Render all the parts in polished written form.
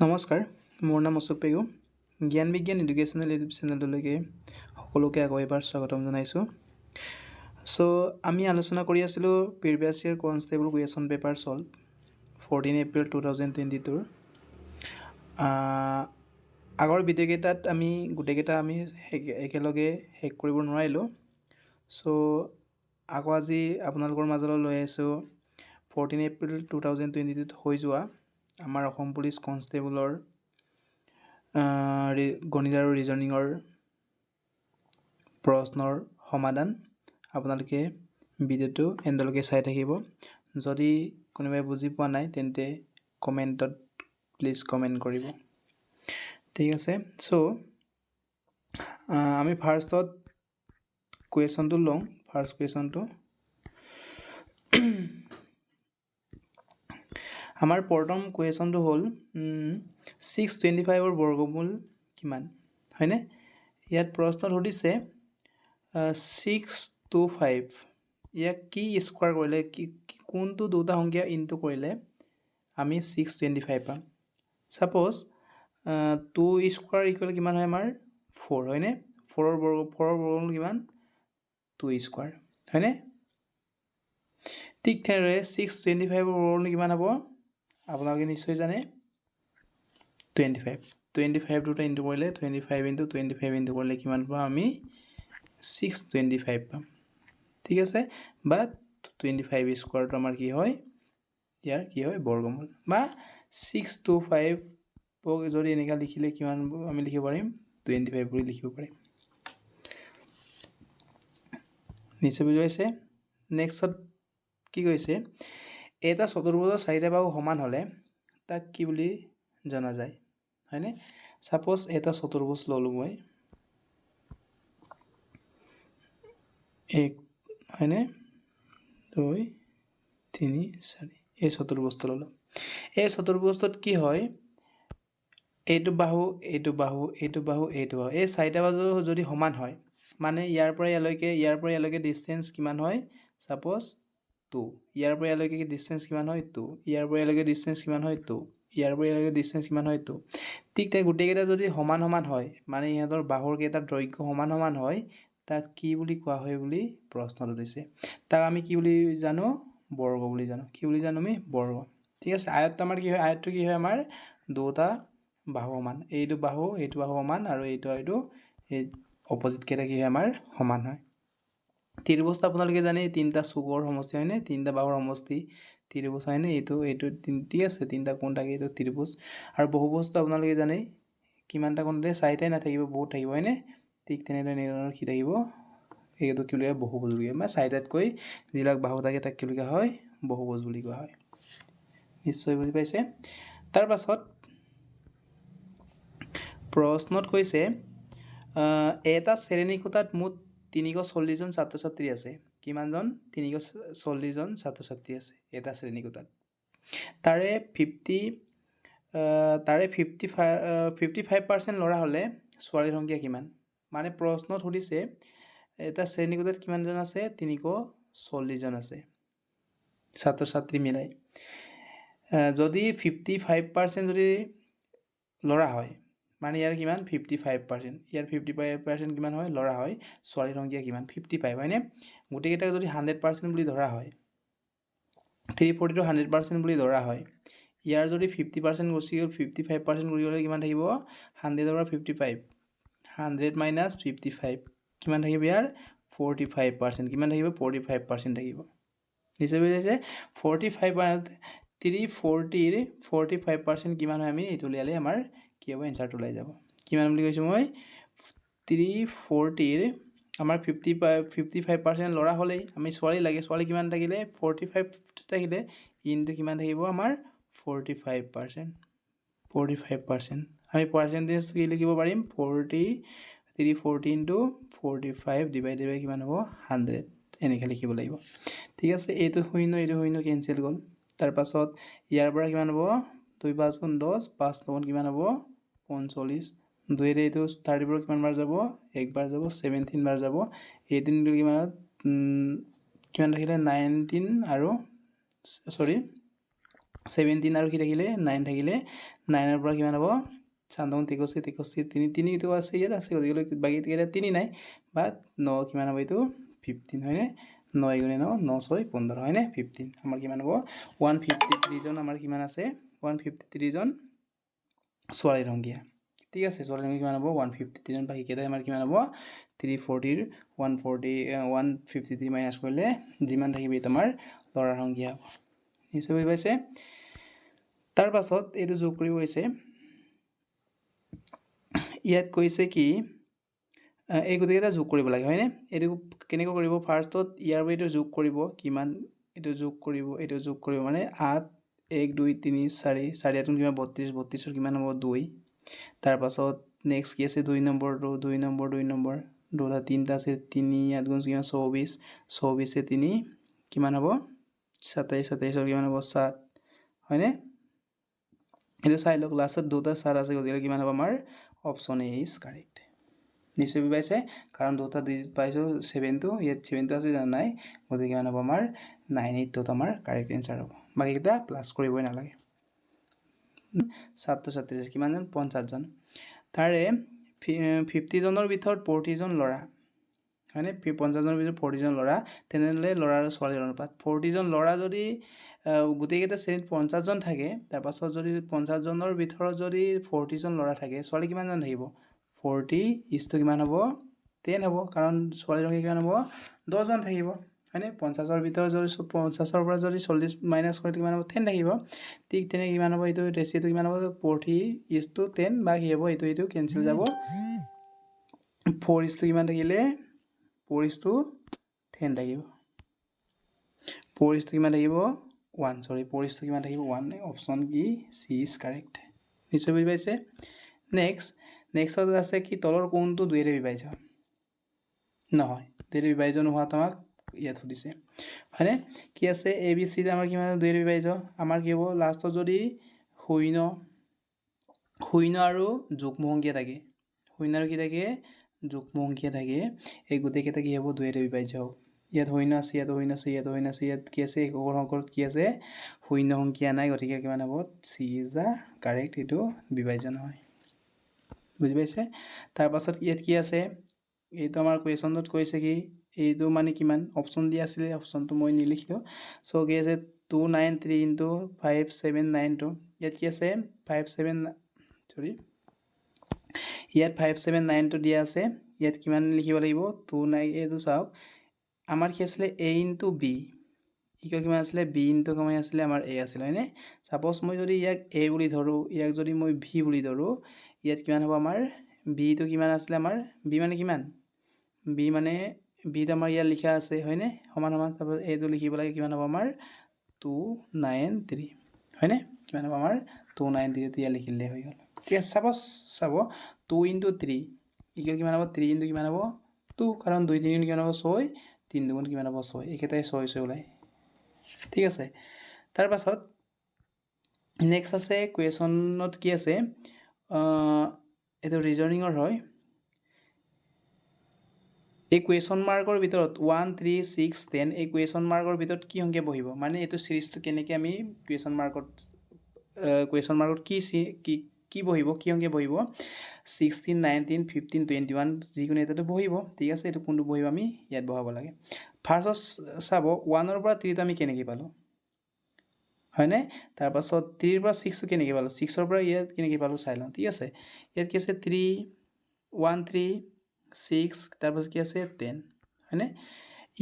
নমস্কাৰ, মোৰ নাম অশোক পেগু। জ্ঞান বিজ্ঞান এডুকেশ্যনেল ইউটিউব চেনেললৈকে সকলোকে আকৌ এবাৰ স্বাগতম জনাইছোঁ। আমি আলোচনা কৰি আছিলোঁ previous year constable question paper solve 14 April 2022 আগৰ ভিডিঅ'কেইটাত আমি গোটেইকেইটা একেলগে শেষ কৰিব নোৱাৰিলোঁ। আকৌ আজি আপোনালোকৰ মাজলৈ লৈ আহিছোঁ 14 এপ্ৰিল 2022 হৈ যোৱা আমাৰ অসম পুলিচ কনষ্টেবলৰ গণিত আৰু ৰিজনিঙৰ প্ৰশ্নৰ সমাধান। আপোনালোকে ভিডিঅ'টো এণ্ডলৈকে চাই থাকিব। যদি কোনোবাই বুজি পোৱা নাই তেন্তে কমেণ্টত প্লিজ কমেণ্ট কৰিব। ঠিক আছে, আমি ফাৰ্ষ্টত কুৱেশ্যনটো লওঁ। ফাৰ্ষ্ট কুৱেশ্যনটো আমাৰ প্ৰথম কুৱেশ্যনটো হ'ল 625ৰ বৰ্গমূল কিমান, হয়নে? ইয়াত প্ৰশ্নত সুধিছে 625 ইয়াক কি স্কোৱাৰ কৰিলে, কোনটো দুটা সংখ্যা ইনটু কৰিলে আমি 625 পাম। ছাপ'জ 2 স্কোৱাৰ ইকুৱেল কিমান হয় আমাৰ 4, হয়নে? 4ৰ বৰ্গমূল কিমান 2 স্কোৱাৰ, হয়নে? ঠিক তেনেদৰে 625ৰ বৰ্গমূল কিমান হ'ব আপোনালোকে নিশ্চয় জানে 25 দুটা ইনটু কৰিলে 25 ইনটু 25 ইনটু কৰিলে কিমান পাম আমি 625 পাম। ঠিক আছে, বা 25 স্কোৱাৰটো আমাৰ কি হয়, ইয়াৰ কি হয় বৰ্গমূল, বা 625 যদি এনেকৈ লিখিলে কিমান আমি লিখিব পাৰিম 25 বুলি লিখিব পাৰিম। নিশ্চয় বুজি পাইছে। নেক্সটত কি কৈছে, এটা চতুৰ্ভুজৰ 4টা বাহু সমান হ'লে তাক কি বুলি জনা যায়, হয়নে? ছাপ'জ এটা চতুৰ্ভুজ ল'লোঁ মই, হয়নে? 2 3 4 এই চতুৰ্ভুজটো ল'লোঁ। এই চতুৰ্ভুজটোত কি হয়, এইটো বাহু এইটো বাহু এইটো বাহু এইটো বাহু, এই 4টা বাহু যদি সমান হয় মানে ইয়াৰ পৰা ইয়ালৈকে ডিষ্টেঞ্চ কিমান হয়, ছাপ'জ 2, ইয়াৰ পৰা ইয়ালৈকে ডিষ্টেঞ্চ কিমান হয় 2, ইয়াৰ পৰা ইয়ালৈকে ডিষ্টেঞ্চ কিমান হয় 2, ইয়াৰ পৰা ইয়ালৈকে ডিষ্টেঞ্চ কিমান হয় 2। ঠিক তেনেকৈ গোটেইকেইটা যদি সমান সমান হয় মানে ইহঁতৰ বাহুৰ কেইটাৰ দৈৰ্ঘ্য সমান সমান হয় তাক কি বুলি কোৱা হয় বুলি প্ৰশ্নটো দিছে। তাক আমি কি বুলি জানো, বৰ্গ বুলি জানো। কি বুলি জানো আমি, বৰ্গ। ঠিক আছে, আয়তটো আমাৰ কি হয়, আয়তটো কি হয় আমাৰ দুটা বাহু সমান, এইটো বাহু সমান আৰু এইটো এই অপজিট কেইটা কি হয় আমাৰ সমান হয়। ত্ৰিভুজটো আপোনালোকে জানে 3টা চুকৰ সমষ্টি, হয়নে? 3টা বাহুৰ সমষ্টি ত্ৰিভুজ, হয়নে? এইটো ঠিক আছে, 3টা কোণ থাকে, এইটো ত্ৰিভুজ। আৰু বহুভুজটো আপোনালোকে জানে কিমানটা কোণ থাকে, 4টাই নাথাকিব, বহুত থাকিব, হয়নে? ঠিক তেনেদৰে কি থাকিব, এইটো কি বুলি কয় বহুভুজ বুলি কয়, মানে 4টাতকৈ যিবিলাক বাহু থাকে তাক কি বুলি কোৱা হয়, বহুভুজ বুলি কোৱা হয়। নিশ্চয় বুজি পাইছে। তাৰ পাছত প্ৰশ্নত কৈছে এটা শ্ৰেণীকোঠাত মুঠ 340 জন ছাত্ৰ ছাত্ৰী আছে। কিমানজন? 340 জন ছাত্ৰ ছাত্ৰী আছে এটা শ্ৰেণীকোঠাত। তাৰে 55% ল'ৰা হ'লে ছোৱালীৰ সংখ্যা কিমান? মানে প্ৰশ্নত সুধিছে এটা শ্ৰেণীকোঠাত কিমানজন আছে, 340 জন আছে ছাত্ৰ ছাত্ৰী মিলাই। যদি 55% যদি ল'ৰা হয় মানে ইয়াৰ কিমান 55%, ইয়াৰ 55% কিমান হয় ল'ৰা হয়, ছোৱালীৰ সংখ্যা কিমান 55, হয়নে? গোটেইকেইটাক যদি 100% বুলি ধৰা হয়, 340টো 100% বুলি ধৰা হয়, ইয়াৰ যদি 50% গুচি গ'ল 55% গুচি গ'লে কিমান থাকিব, 100ৰ পৰা 55, 100 মাইনাছ 55 কিমান থাকিব ইয়াৰ 45%, কিমান থাকিব 45% থাকিব। নিশ্চয় বুজিছে। 340ৰ 45% কিমান হয় আমি এইটো উলিয়ালে আমাৰ কি হ'ব, এনচাৰটো ওলাই যাব। কিমান বুলি কৈছোঁ মই, 340ৰ আমাৰ 55% ল'ৰা হ'লেই আমি ছোৱালী লাগে, ছোৱালী কিমান থাকিলে 45 থাকিলে ইনটো কিমান থাকিব আমাৰ 45%। আমি পাৰ্চেণ্টেজ কি লিখিব পাৰিম 340 ইনটু 45 ডিভাইডেড বাই কিমান হ'ব 100, এনেকৈ লিখিব লাগিব। ঠিক আছে, এইটো শূন্য কেঞ্চেল গ'ল। তাৰপাছত ইয়াৰ পৰা কিমান হ'ব 2 5 গুণ 10, 5 9 কিমান হ'ব 45, 2ৰে এইটো 30 পৰা কিমান বাৰ যাব 1 বাৰ যাব, 17 বাৰ যাব, 18 কিমান থাকিলে 19 আৰু 17 আৰু কি থাকিলে 9 থাকিলে 9ৰ পৰা কিমান হ'ব 7 63 তিনি তো আছে ইয়াত আছে গতিকে বাকী কেইটা 3 নাই বা 9 কিমান হ'ব এইটো 15 হয়নে 9 গুণে 9 9 6 15 হয়নে 15 আমাৰ কিমান হ'ব 153 জন আমাৰ কিমান আছে 153 জন ছোৱালীৰ সংখ্যা ঠিক আছে ছোৱালীৰ সংখ্যা কিমান হ'ব 153 জন বাকী কেইটা আমাৰ কিমান হ'ব 340 153 মাইনাছ কৰিলে যিমান থাকিব এইটো আমাৰ ল'ৰাৰ সংখ্যা হ'ব নিশ্চয় বুজি পাইছে তাৰ পাছত এইটো যোগ কৰিব হৈছে ইয়াত কৈছে কি এই গোটেইকেইটা যোগ কৰিব লাগে হয়নে এইটো কেনেকৈ কৰিব ফাৰ্ষ্টত ইয়াৰ এইটো যোগ কৰিব কিমান এইটো যোগ কৰিব মানে 8 1 2 3 4 4 8 কিমান 32 32 কিমান হ'ব 2 তাৰ পাছত নেক্সট কি আছে 2 নম্বৰটো 2 নম্বৰ দুটা তিনটা আছে 3 8 গুণ কিমান 24 24 3 কিমান হ'ব 27 27 কিমান হ'ব 7 হয়নে এইটো চাই লওক লাষ্টত দুটা 4 আছে গতিকে কিমান হ'ব আমাৰ অপচন এ ইজ কাৰেক্ট নিশ্চয় বুজি পাইছে কাৰণ দুটা ডিজিট পাইছো 7 টো ইয়াত 7 টো আছে জানা নাই গতিকে কিমান হ'ব আমাৰ 98 টো আমাৰ কাৰেক্ট এনসাৰ হ'ব বাকি কিটা প্লাস কৰিবই নালাগে ছাত্ৰ ছাত্ৰী কিমান জন 50 জন তাৰে 50 জনৰ ভিতৰত 40 জন ল'ৰা হয়নে 50 জনৰ ভিতৰত 40 জন ল'ৰা তেনেহলে ল'ৰা আৰু ছোৱালীৰ অনুপাত 40 জন ল'ৰা যদি গোটেইকেইটা শ্ৰেণীত 50 জন থাকে তাৰ পাছত যদি 50 জনৰ ভিতৰত যদি 40 জন ল'ৰা থাকে ছোৱালী কিমান জন থাকিব 40 ইজ টু কিমান হ'ব 10 হ'ব কাৰণ ছোৱালীৰ সংখ্যা কিমান হ'ব 10 জন থাকিব হয়নে 50ৰ ভিতৰত যদি 50ৰ পৰা যদি 40 মাইনাছ কৰি কিমান হ'ব 10 থাকিব ঠিক তেনে কিমান হ'ব এইটো ৰেচিঅটো কিমান হ'ব 40 ইজ টু 10 বা কি হ'ব এইটো কেনসেল যাব 4 ইজ টু কিমান থাকিলে 4 is to 10 থাকিব 4 is to কিমান থাকিব 1 sorry 4 is to কিমান থাকিব 1 অপচন কি সি ইজ কাৰেক্ট নিশ্চয় বুজি পাইছে নেক্সট আছে কি তলৰ কোণটো 2 ৰে বিভাজ্য নহয় 2 ৰে বিভাজ্য নোহোৱা তোমাক ইয়াত সুধিছে হয়নে কি আছে এ বি সি আমাৰ কিমান 2 ৰে বিভাজ্য আমাৰ কি হ'ব লাষ্টত যদি শূন্য আৰু যুগ্ম সংখ্যা থাকে শূন্য আৰু কি থাকে যুগ্ম সংখ্যা থাকে এই গোটেইকেইটা কি হ'ব 2 ৰে বিভাজ্য হ'ব ইয়াত শূন্য আছে ইয়াত কি আছে একৰ সংখ্যাত কি আছে শূন্য সংখ্যা নাই গতিকে কিমান হ'ব সি ইজ দা কাৰেক্ট এইটো বিভাজ্য নহয় বুজি পাইছে তাৰ পাছত ইয়াত কি আছে এইটো আমাৰ কোৱেশ্যনত কৈছে কি এইটো মানে কিমান অপচন দিয়া আছিল অপচনটো মই নিলিখিলো সো কি আছে 293 into 5792 ইয়াত কি আছে 5792 দিয়া আছে ইয়াত কিমান লিখিব লাগিব 29 এইটো চাওক আমাৰ কি আছিল a into b ইকুৱেল কিমান আছিল b into কিমান আছিল আমাৰ a আছিল হয়নে সাপোজ মই যদি ইয়াক a বুলি ধৰো ইয়াক যদি মই b বুলি ধৰো ইয়াত কিমান হ'ব আমাৰ b টো কিমান আছিল আমাৰ b মানে কিমান b মানে b টো আমাৰ ইয়াত লিখা আছে হয়নে সমান তাৰপৰ a টো লিখিব লাগে কিমান হ'ব আমাৰ 293 হয়নে কিমান হ'ব আমাৰ 293 টো ইয়াত লিখিলে হৈ গ'ল ঠিক আছে সাপোজ চাব 2 into 3 ইকুৱেল কিমান হ'ব 3 into কিমান হ'ব 2 কাৰণ 2 3 কিমান হ'ব 6 3 দুগুণ কিমান হ'ব 6 একেটাই 6 ওলাই ঠিক আছে তাৰ পাছত নেক্সট আছে কোৱেশ্যনত কি আছে এটো ৰিজনিংৰ হয় এই কুৱেশ্যন মাৰ্কৰ ভিতৰত 1 3 6 10 এই কুৱেশ্যন মাৰ্কৰ ভিতৰত কি সংখ্যা বহিব মানে এইটো সিৰিজটো কেনেকৈ আমি কুৱেশ্যন মাৰ্কত কি বহিব কি সংখ্যা বহিব 16 19 15 21 যিকোনো এটাটো বহিব ঠিক আছে এইটো কোনটো বহিব আমি ইয়াত বহাব লাগে ফাৰ্স্টত চাব 1 ৰ পৰা 3 টো আমি কেনেকৈ পালো হয়নে তাৰ পাছত 3 ৰ পৰা 6 টো কেনেকৈ পালো 6 ৰ পৰা ইয়াত কেনেকৈ পালো চাই লওঁ ঠিক আছে ইয়াত কি আছে 3 1 3 6 তাৰ পাছত কি আছে 10 হয়নে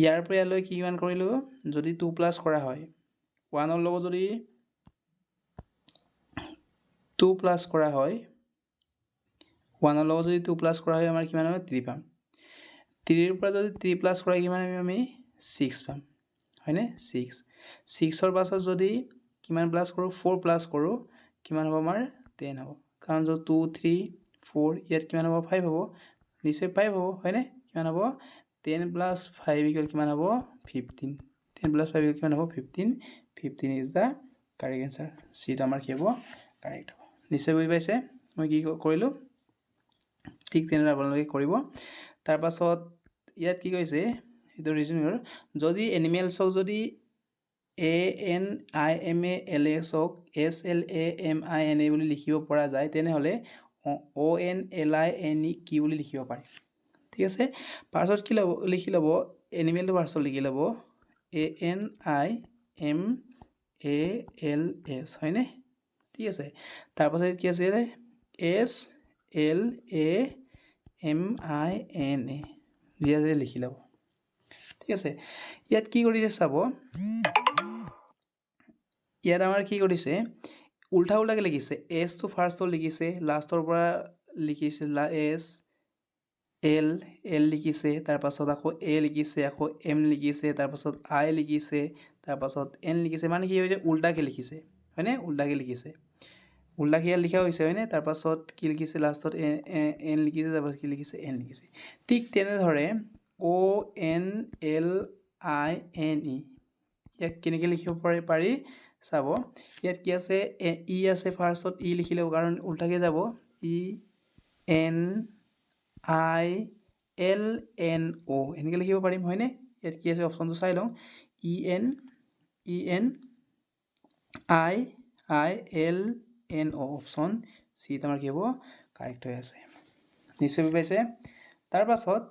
ইয়াৰ পৰা ইয়ালৈ কি কিমান কৰিলো যদি 2 প্লাস কৰা হয় 1 ৰ লগত যদি 2 প্লাস কৰা হয় 1 ৰ লগত যদি 2 প্লাস কৰা হয় আমাৰ কিমান হয় 3 পাম 3 ৰ পৰা যদি 3 প্লাস কৰা কিমান আমি 6 পাম হয়নে 6 ৰ পাছত যদি কিমান প্লাস কৰো 4 প্লাস কৰো কিমান হ'ব আমাৰ 10 হ'ব কাৰণ যদি 2 3 4 ইয়াত কিমান হ'ব 5 হ'ব নিশ্চয় 5 হ'ব হয়নে কিমান হ'ব 10 plus 5 equal কিমান হ'ব 15 10 plus 5 equal কিমান হ'ব 15 is the correct answer c টো আমাৰ কি হ'ব কাৰেক্ট হ'ব নিশ্চয় বুজি পাইছে মই কি কৰিলো ঠিক তেনে আপোনালোকে কৰিব তাৰ পাছত ইয়াত কি কৈছে এইটো ৰিজনিংৰ যদি এনিমেলছক যদি ONIMALS SLAMINA বুলি লিখিব পৰা যায় তেনেহ'লে ONLINE কি বুলি লিখিব পাৰি ঠিক আছে ফাৰ্ষ্টত কি লিখি ল'ব এনিমেলটো ফাৰ্ষ্টত লিখি ল'ব ANIMALS হয়নে ঠিক আছে তাৰপাছত কি আছে SLAMINA যি আছে লিখি ল'ব ঠিক আছে ইয়াত কি কৰিছে চাব ইয়াত আমাৰ কি কৰিছে উল্টা উল্টাকে লিখিছে এছ টো ফাৰ্ষ্টত লিখিছে লাষ্টৰ পৰা লিখিছে এছ এল এল লিখিছে তাৰপাছত আকৌ এ লিখিছে আকৌ এম লিখিছে তাৰপাছত আই লিখিছে তাৰপাছত এন লিখিছে মানে কি হৈছে উল্টাকে লিখিছে হয়নে উল্টাকে লিখিছে উল্টাকে লিখা হৈছে হয়নে তাৰপাছত কি লিখিছে লাষ্টত এন লিখিছে তাৰপাছত কি লিখিছে এন লিখিছে ঠিক তেনেদৰে ONLINE ইয়াক কেনেকৈ লিখিব পাৰি চাব ইয়াত কি আছে ই আছে ফাৰ্ষ্টত ই লিখি ল'ব কাৰণ উল্টাকে যাব ENILNO এনেকৈ লিখিব পাৰিম হয়নে ইয়াত কি আছে অপশ্যনটো চাই লওঁ ENILNO অপশ্যন চি তোমাৰ কি হ'ব কাৰেক্ট হৈ আছে নিশ্চয় বুজি পাইছে তাৰ পাছত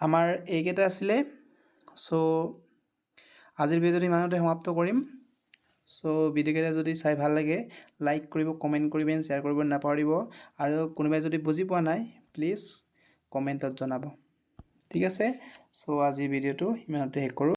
আমাৰ এইকেইটা আছিলে চ' আজিৰ ভিডিঅ'টো ইমানতে সমাপ্ত কৰিম চ' ভিডিঅ'কেইটা যদি চাই ভাল লাগে লাইক কৰিব কমেণ্ট কৰিব শ্বেয়াৰ কৰিব নাপাহৰিব আৰু কোনোবাই যদি বুজি পোৱা নাই প্লিজ কমেণ্টত জনাব ঠিক আছে চ' আজিৰ ভিডিঅ'টো ইমানতে শেষ কৰোঁ